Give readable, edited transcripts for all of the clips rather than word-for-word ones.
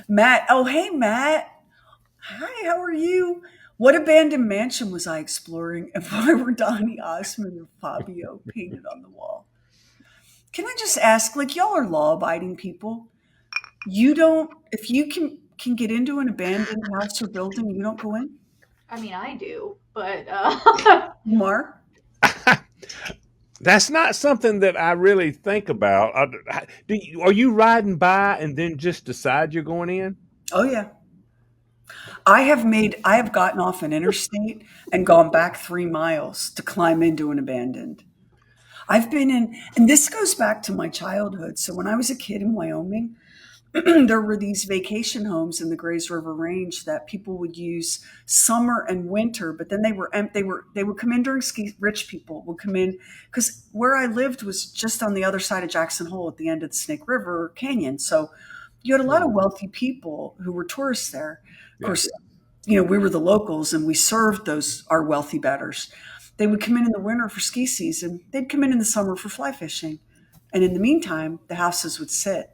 Matt. Oh, hey, Matt. Hi, how are you? What abandoned mansion was I exploring if I were Donny Osmond or Fabio painted on the wall? Can I just ask, like, y'all are law abiding people. You don't, if you can get into an abandoned house or building, you don't go in? I mean, I do, but Mark? That's not something that I really think about. Are you riding by and then just decide you're going in? Oh, yeah. I have gotten off an interstate and gone back 3 miles to climb into an abandoned. I've been in, and this goes back to my childhood. So when I was a kid in Wyoming, there were these vacation homes in the Grays River Range that people would use summer and winter, but then they would come in during ski. Rich people would come in because where I lived was just on the other side of Jackson Hole at the end of the Snake River Canyon. So you had a lot of Hmm. wealthy people who were tourists there. Of Yeah. course, we were the locals and we served those our wealthy betters. They would come in the winter for ski season. They'd come in the summer for fly fishing, and in the meantime, the houses would sit.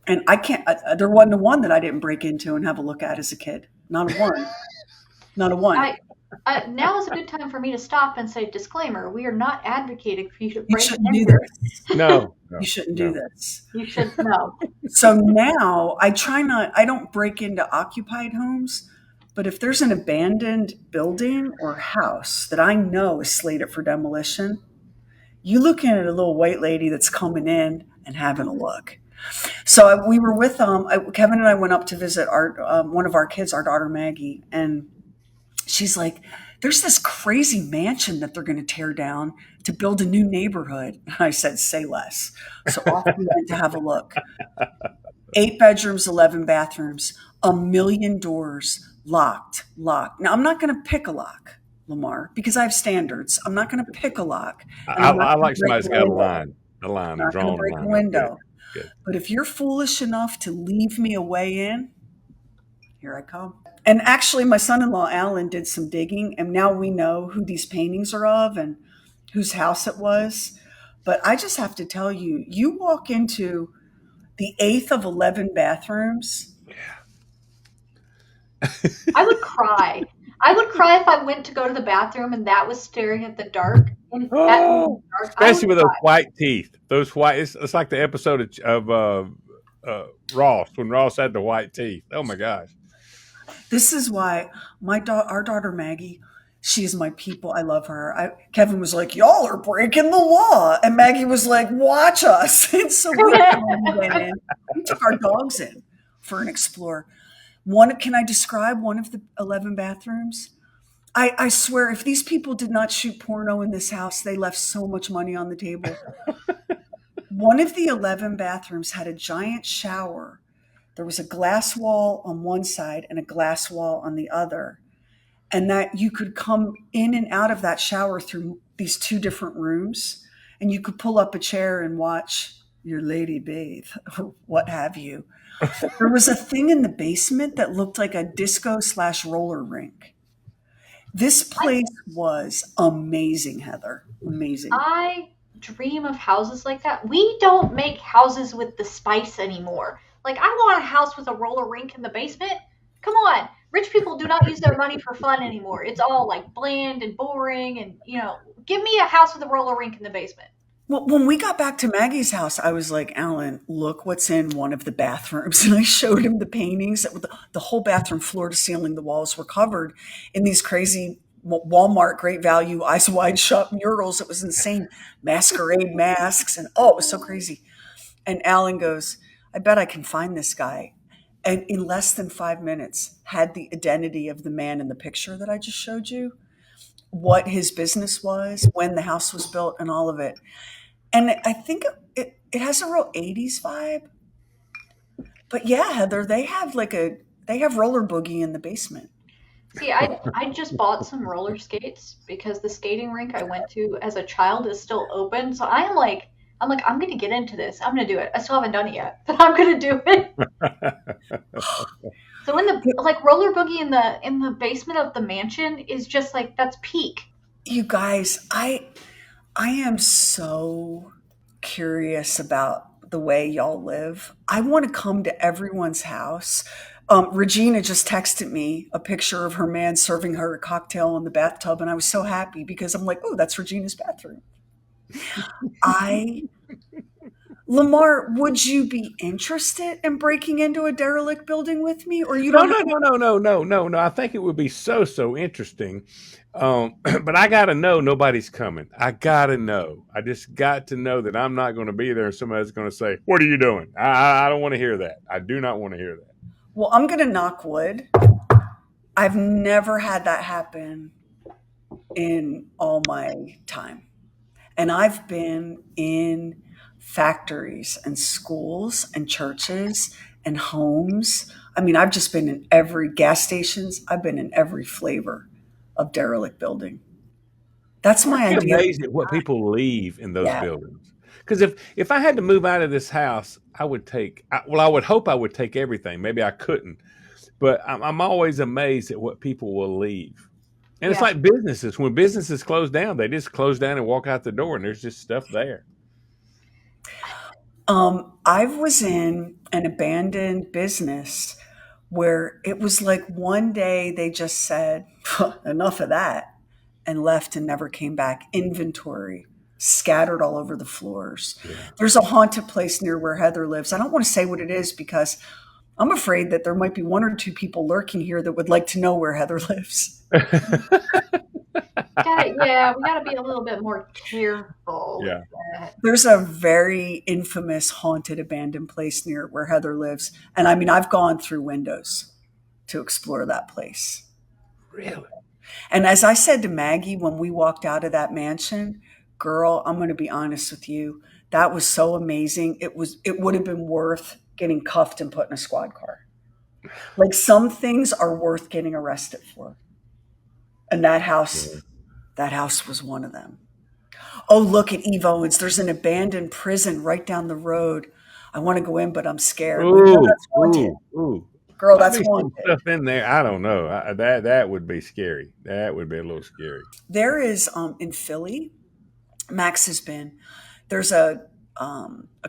And I can't. There wasn't a one that I didn't break into and have a look at as a kid. Not a one. Not a one. I, now is a good time for me to stop and say disclaimer: we are not advocating for you to You break shouldn't do into. this. No, You no, shouldn't do no. this. You should know. So now I try not. I don't break into occupied homes, but if there's an abandoned building or house that I know is slated for demolition, you looking at a little white lady that's coming in and having a look. So we were with Kevin and I went up to visit our one of our kids, our daughter Maggie, and she's like, "There's this crazy mansion that they're going to tear down to build a new neighborhood." I said, "Say less." So off we went to have a look. 8 bedrooms, 11 bathrooms, a million doors, locked, locked. Now I'm not going to pick a lock, Lamar, because I have standards. I'm not going to pick a lock, and I'm not I going to like break somebody's a got window. a line, and Not going to drawing a break a line. That's good. window. Good. But if you're foolish enough to leave me a way in, here I come. And actually, my son in law, Alan, did some digging, and now we know who these paintings are of and whose house it was. But I just have to tell you, you walk into the eighth of 11 bathrooms. I would cry. I would cry if I went to go to the bathroom and that was staring at the dark and at me in the Oh, dark. I would especially with those cry. white teeth. Those white. It's like the episode of Ross when Ross had the white teeth. Oh my gosh. This is why our daughter Maggie, she is my people. I love her. Kevin was like, "Y'all are breaking the law," and Maggie was like, "Watch us." And so we went in. We took our dogs in for an explore. One, can I describe one of the 11 bathrooms? I swear, if these people did not shoot porno in this house, they left so much money on the table. One of the 11 bathrooms had a giant shower. There was a glass wall on one side and a glass wall on the other, and that you could come in and out of that shower through these two different rooms, and you could pull up a chair and watch your lady bathe or what have you. There was a thing in the basement that looked like a disco slash roller rink. This I place was amazing, Heather. Amazing. I dream of houses like that. We don't make houses with the spice anymore. Like, I want a house with a roller rink in the basement. Come on. Rich people do not use their money for fun anymore. It's all like bland and boring and, give me a house with a roller rink in the basement. Well, when we got back to Maggie's house, I was like, Alan, look what's in one of the bathrooms. And I showed him the paintings. The whole bathroom, floor to ceiling, the walls were covered in these crazy Walmart great value, eyes wide shut murals. It was insane. Masquerade masks. And oh, it was so crazy. And Alan goes, I bet I can find this guy. And in less than 5 minutes, had the identity of the man in the picture that I just showed you, what his business was, when the house was built, and all of it. And I think it has a real 80s vibe. But yeah, Heather, they have roller boogie in the basement. See, I just bought some roller skates because the skating rink I went to as a child is still open. So I'm gonna get into this. I'm gonna do it. I still haven't done it yet, but I'm gonna do it. So in the like roller boogie in the basement of the mansion is just like that's peak. You guys, I am so curious about the way y'all live. I want to come to everyone's house. Regina just texted me a picture of her man serving her a cocktail in the bathtub, and I was so happy because I'm like, oh, that's Regina's bathroom. I Lamar, would you be interested in breaking into a derelict building with me, or you No, don't no, have? no, no, no, no, no, no. I think it would be so interesting. But I gotta know nobody's coming. I gotta know. I just got to know that I'm not going to be there, and somebody's going to say, "What are you doing?" I don't want to hear that. I do not want to hear that. Well, I'm going to knock wood. I've never had that happen in all my time. And I've been in factories and schools and churches and homes. I mean, I've just been in every gas stations. I've been in every flavor of derelict building. That's my I'd be idea. amazed at what people leave in those Yeah. buildings. Because if I had to move out of this house, I would take. Well, I would hope I would take everything. Maybe I couldn't, but I'm always amazed at what people will leave. And it's Yeah. like businesses. When businesses close down, they just close down and walk out the door, and there's just stuff there. I was in an abandoned business where it was like one day they just said, enough of that, and left and never came back. Inventory scattered all over the floors. Yeah. There's a haunted place near where Heather lives. I don't want to say what it is because I'm afraid that there might be one or two people lurking here that would like to know where Heather lives. Yeah, we gotta be a little bit more careful Yeah. with that. There's a very infamous haunted abandoned place near where Heather lives. And I mean, I've gone through windows to explore that place. Really? And as I said to Maggie when we walked out of that mansion, girl, I'm going to be honest with you. That was so amazing. It would have been worth getting cuffed and put in a squad car. Like some things are worth getting arrested for. And that house was one of them. Oh, look at Eve Owens. There's an abandoned prison right down the road. I want to go in, but I'm scared. We know Ooh, that's haunted. ooh. Girl, Might that's be some haunted. stuff in there. I don't know. That would be scary. That would be a little scary. There is in Philly, Max has been. There's a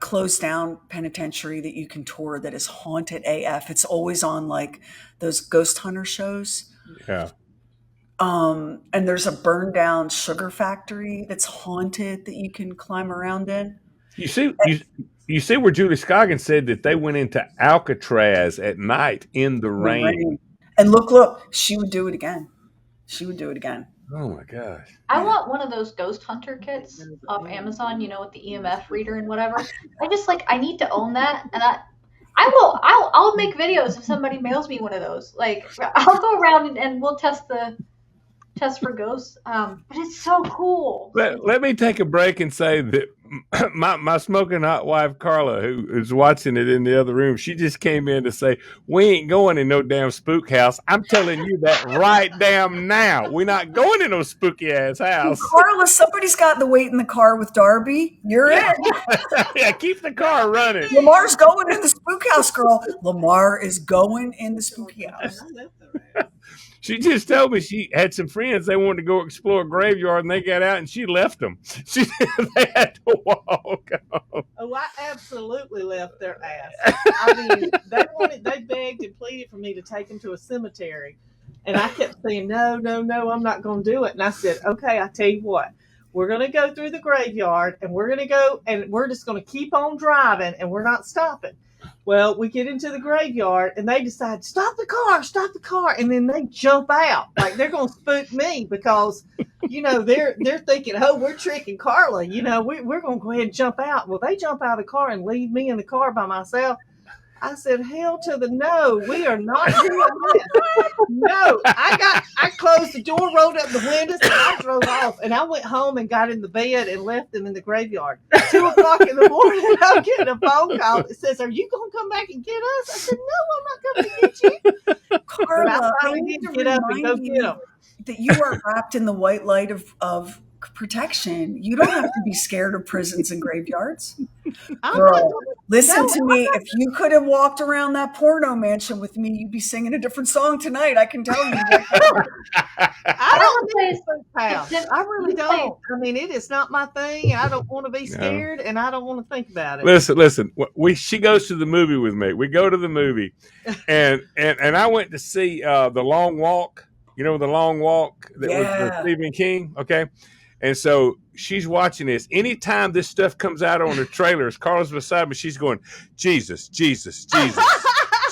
closed down penitentiary that you can tour that is haunted AF. It's always on like those ghost hunter shows. Yeah. And there's a burned down sugar factory that's haunted that you can climb around in. You see where Julie Scoggins said that they went into Alcatraz at night in the In the rain. rain. And look, she would do it again. She would do it again. Oh my gosh. I Yeah. want one of those ghost hunter kits off Amazon, with the EMF reader and whatever. I need to own that, and I'll make videos if somebody mails me one of those. Like I'll go around and we'll test for ghosts. But it's so cool. Let me take a break and say that my smoking hot wife Carla, who is watching it in the other room, she just came in to say we ain't going in no damn spook house. I'm telling you that right damn now. We're not going in no spooky ass house. Carla, somebody's got the wait in the car with Darby. You're Yeah. in. Yeah, keep the car running. Lamar's going in the spook house, girl. Lamar is going in the spooky house. She just told me she had some friends. They wanted to go explore a graveyard, and they got out, and she left them. They had to walk. Oh, I absolutely left their ass. I mean, they begged and pleaded for me to take them to a cemetery, and I kept saying, no, I'm not going to do it. And I said, okay, I tell you what, we're going to go through the graveyard, and we're going to go, and we're just going to keep on driving, and we're not stopping. Well, we get into the graveyard and they decide, stop the car. And then they jump out like they're going to spook me because, they're thinking, oh, we're tricking Carla. We're going to go ahead and jump out. Well, they jump out of the car and leave me in the car by myself. I said, hell to the no. We are not doing that. No, I closed the door, rolled up the windows, and I drove off. And I went home and got in the bed and left them in the graveyard. 2:00 in the morning, I'm getting a phone call that says, are you going to come back and get us? I said, no, I'm not coming to get you. Carla, But I I finally need did to get up and go remind get you them. that you are wrapped in the white light of protection. You don't have to be scared of prisons and graveyards. I'm Girl. not going to Listen No, to me. If you could have walked around that porno mansion with me, you'd be singing a different song tonight. I can tell you right now. I I have don't a need place. a spook house. It's I really you play. don't. I mean, it is not my thing. I don't want to be No. scared, and I don't want to think about it. Listen. We she goes to the movie with me. We go to the movie, and I went to see the Long Walk. You know, the Long Walk that was the Yeah. Stephen King. Okay, and so she's watching this. Anytime this stuff comes out on the trailers, Carla's beside me. She's going, Jesus, Jesus, Jesus.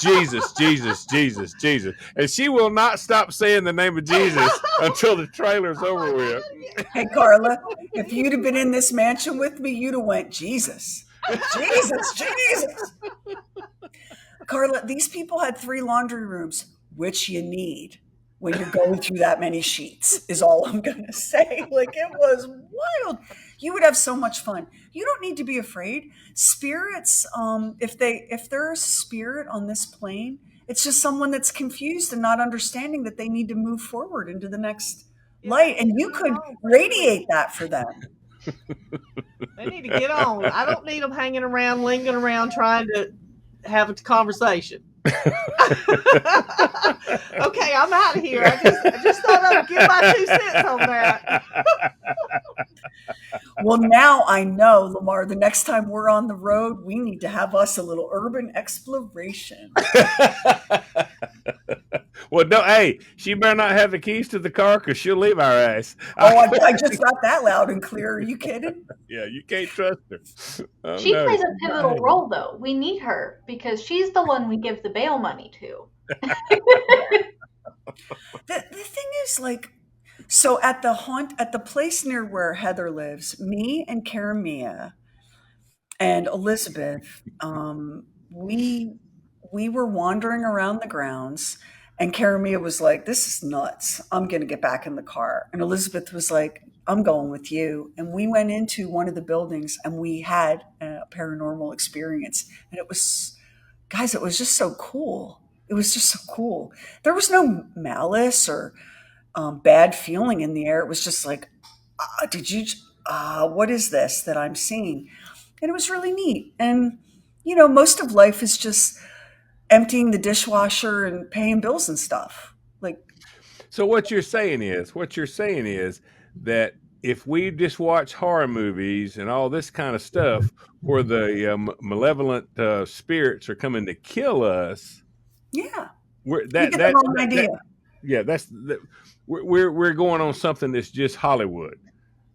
Jesus, Jesus, Jesus, Jesus. And she will not stop saying the name of Jesus until the trailer's over with. Hey, Carla, if you'd have been in this mansion with me, you'd have went, Jesus, Jesus, Jesus. Carla, these people had 3 laundry rooms, which you need when you're going through that many sheets, is all I'm going to say. Like, it was wild. You would have so much fun. You don't need to be afraid. Spirits, if there's a spirit on this plane, it's just someone that's confused and not understanding that they need to move forward into the next Yeah, they light. need And to you move could on. radiate that for them. They need to get on. I don't need them hanging around, lingering around, trying to have a conversation. Okay, I'm out of here. I just thought I'd give my 2 cents on that. Well, now I know, Lamar, the next time we're on the road, we need to have us a little urban exploration. Well, no, hey, she better not have the keys to the car because she'll leave our ass. Oh, I just got that loud and clear. Are you kidding? Yeah, you can't trust her. Oh, She no. plays a pivotal role, though. We need her because she's the one we give the bail money to. The thing is, like, so at the place near where Heather lives, me and Karamia and Elizabeth, we were wandering around the grounds, and Karamia was like, "This is nuts. I'm going to get back in the car." And Elizabeth was like, "I'm going with you." And we went into one of the buildings, and we had a paranormal experience, and it was, guys, it was just so cool. It was just so cool. There was no malice or bad feeling in the air. It was just like, did you? What is this that I'm seeing? And it was really neat. And most of life is just emptying the dishwasher and paying bills and stuff. Like, So what you're saying is that if we just watch horror movies and all this kind of stuff, where the malevolent spirits are coming to kill us, yeah, we're you get the wrong idea. yeah, we're going on something that's just Hollywood.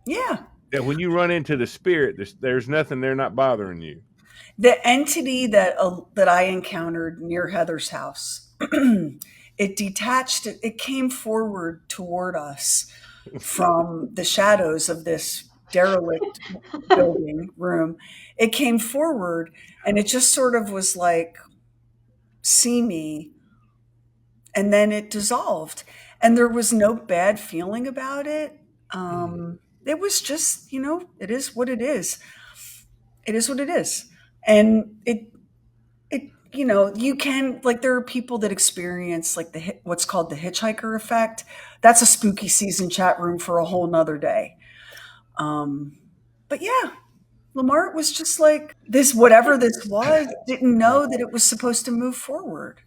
Yeah, That when you run into the spirit, there's nothing there not bothering you. the entity that I encountered near Heather's house, it detached. It came forward toward us from the shadows of this derelict building room. It came forward, and it just sort of was like, "See me," and then it dissolved, and there was no bad feeling about it. It was just, it is what it is. It is what it is. And you can, like, there are people that experience like what's called the hitchhiker effect. That's a spooky season chat room for a whole nother day. But yeah, Lamar was just like this, whatever this was, didn't know that it was supposed to move forward.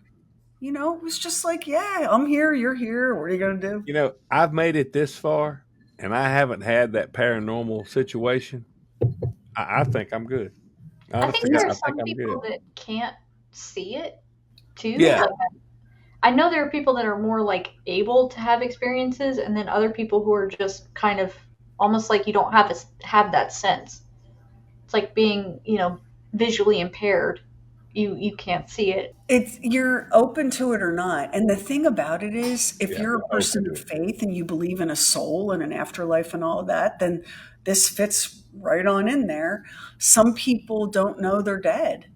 It was just like, yeah, I'm here, you're here. What are you going to do? I've made it this far, and I haven't had that paranormal situation. I think I'm good. I think Honestly, there I are think some I'm good. people that can't see it too. Yeah. Like, I know there are people that are more like able to have experiences, and then other people who are just kind of almost like you don't have that sense. It's like being, visually impaired. You can't see it. You're open to it or not. And the thing about it is, if Yeah, you're a person open of to it. faith and you believe in a soul and an afterlife and all of that, then this fits right on in there. Some people don't know they're dead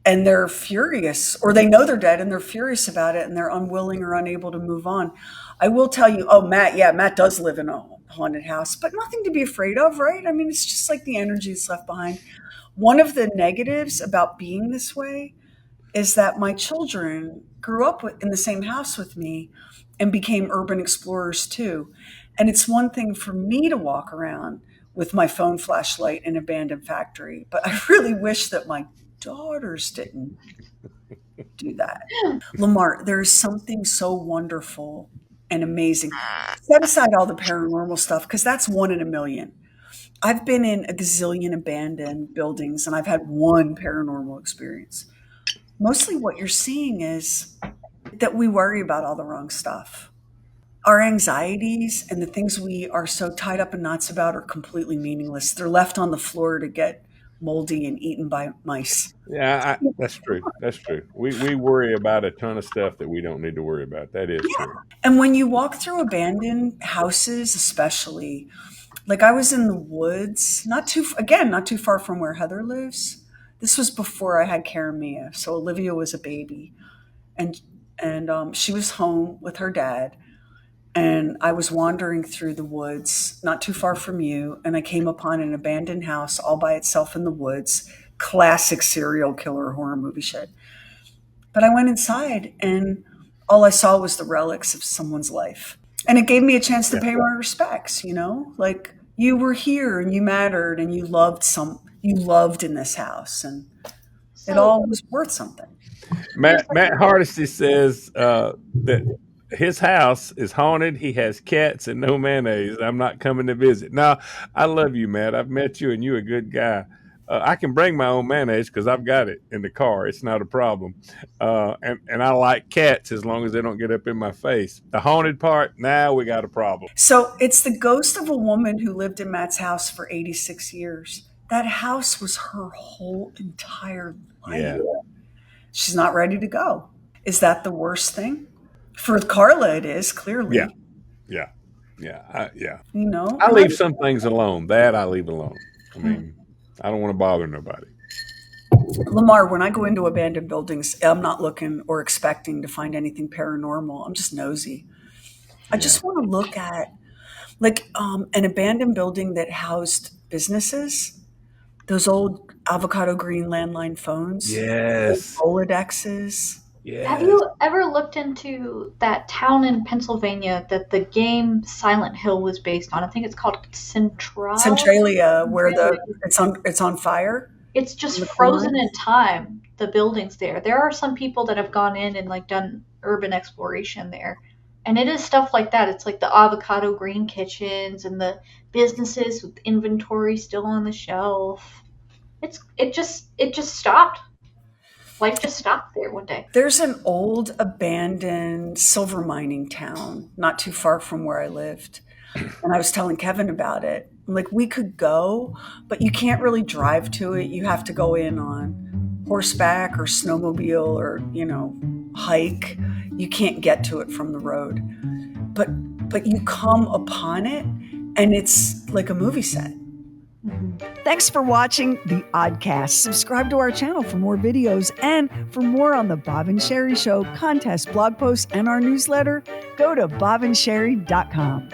and they're furious, or they know they're dead and they're furious about it and they're unwilling or unable to move on. I will tell you, oh, Matt, yeah, Matt does live in a haunted house, but nothing to be afraid of, right? I mean, it's just like the energy that's left behind. One of the negatives about being this way is that my children grew up in the same house with me and became urban explorers too. And it's one thing for me to walk around with my phone flashlight in an abandoned factory, but I really wish that my daughters didn't do that. Lamar, there's something so wonderful and amazing. Set aside all the paranormal stuff because that's one in a million. I've been in a gazillion abandoned buildings and I've had one paranormal experience. Mostly what you're seeing is that we worry about all the wrong stuff. Our anxieties and the things we are so tied up in knots about are completely meaningless. They're left on the floor to get moldy and eaten by mice. Yeah, that's true. That's true. We worry about a ton of stuff that we don't need to worry about. That is true. And when you walk through abandoned houses, especially, like I was in the woods, not too far from where Heather lives. This was before I had Karamia, so Olivia was a baby, and she was home with her dad. And I was wandering through the woods, not too far from you, and I came upon an abandoned house all by itself in the woods. Classic serial killer horror movie shit. But I went inside, and all I saw was the relics of someone's life. And it gave me a chance to pay my respects, like you were here and you mattered and you loved in this house, and it all was worth something. Matt Hardesty says that his house is haunted. He has cats and no mayonnaise. I'm not coming to visit. Now, I love you, Matt. I've met you and you're a good guy. I can bring my own mayonnaise because I've got it in the car. It's not a problem. And I like cats as long as they don't get up in my face. The haunted part, now we got a problem. So it's the ghost of a woman who lived in Matt's house for 86 years. That house was her whole entire life. Yeah. She's not ready to go. Is that the worst thing? For Carla, it is, clearly. Yeah. I leave some things alone. That I leave alone. I mean, I don't want to bother nobody. Lamar, when I go into abandoned buildings, I'm not looking or expecting to find anything paranormal. I'm just nosy. I just want to look at an abandoned building that housed businesses, those old avocado green landline phones, yes, Rolodexes. Yes. Have you ever looked into that town in Pennsylvania that the game Silent Hill was based on? I think it's called Centralia, where it's on fire. It's just frozen in time, the buildings there. There are some people that have gone in and done urban exploration there. And it is stuff like that. It's like the avocado green kitchens and the businesses with inventory still on the shelf. It just stopped. Life just stopped there one day. There's an old abandoned silver mining town not too far from where I lived. And I was telling Kevin about it. We could go, but you can't really drive to it. You have to go in on horseback or snowmobile or, hike. You can't get to it from the road. But you come upon it and it's like a movie set. Thanks for watching The Oddcast. Subscribe to our channel for more videos, and for more on the Bob and Sheri Show contest, blog posts, and our newsletter, go to bobandsheri.com.